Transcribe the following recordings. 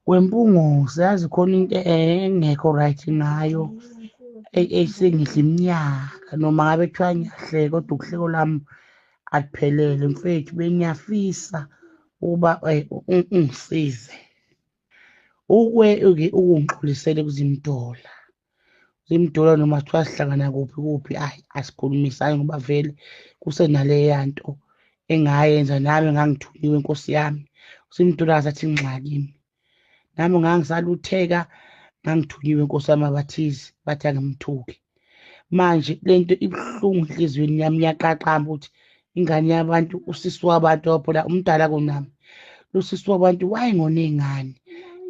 Wempungose yazi khona into engekho right ngayo esengidla iminyaka noma ngabe kuthiwa ngiyahleka kodwa uhleko lami aliphelele mfethu bengiyafisa ukuba ungisize ukungixolisele kuzimdola zimdola noma kuthiwa sihlangana kuphi kuphi asikhulumisane ngoba vele kusenaleya nto engayenza nami ngangithunyiwe Nkosi yami usimdola zathi ngxaki kimi nami ngangisalutheka ngangithunyiwe Nkosi yami abathize bathi angimthuki manje lento ibuhlungu enhlizweni yami iyaqaqamba ukuthi ingane yabantu usisi wabantu phela umdala kunami usisi wabantu wayengone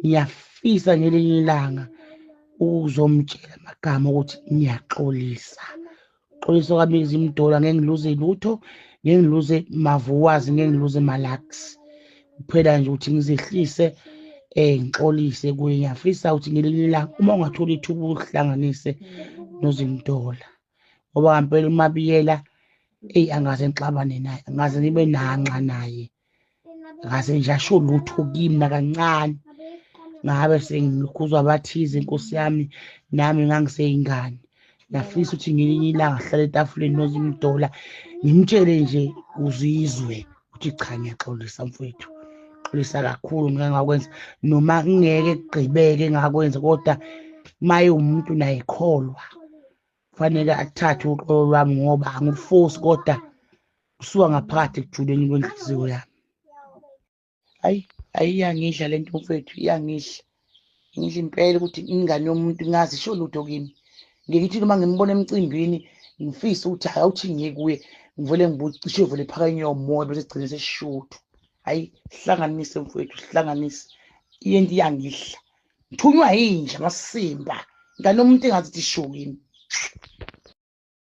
ngiyafisa ngelinye ilanga ukuzomtshela amagama ukuthi ngiyaxolisa uxolisa kwami izimdola ngeke ngiluze lutho ngeke ngiluze mavuwazi ngeke ngiluze malax kuphela nje ukuthi ngizehlise ngixolise kuye ngiyafisa ukuthi ngelinye ilanga uma ungathola ithuba ukuhlanganise nozimdola ngoba ngempela uMabiyela angaze ngixabane naye angaze ngibe nanxa naye ngaze nje asho lutho kimi nakancane ngabe sengikhuzwa abathize Nkosi yami nami ngangiseyingane ngiyafisa ukuthi ngelinye ilanga sihlale etafuleni nozimdola ngimtshele nje uzizwe ukuthi cha ngiyaxolisa mfowethu xolisa kakhulu ngeke ngakwenza noma ngeke kugqibeke ngakwenza kodwa maye umuntu naye ekholwa kufanele athathe uxolo lwami ngoba angiforce kodwa kusuka ngaphakathi ekujuleni kwenhliziyo yami hayi iyangidla lento mfethu iyangidla ngidla impela ukuthi ingane yomuntu ngazi isho lutho kimi ngithi noma ngimbona emcimbini ngifisa ukuthi awuthi ngiye kuye ngivele ngibucishe vele phakanye yomoya bese sigcine sesishuthu hayi sihlanganise mfowethu sihlanganise into iyangidla ngithunywa yinja amasimba ingane yomuntu engathi isho kimi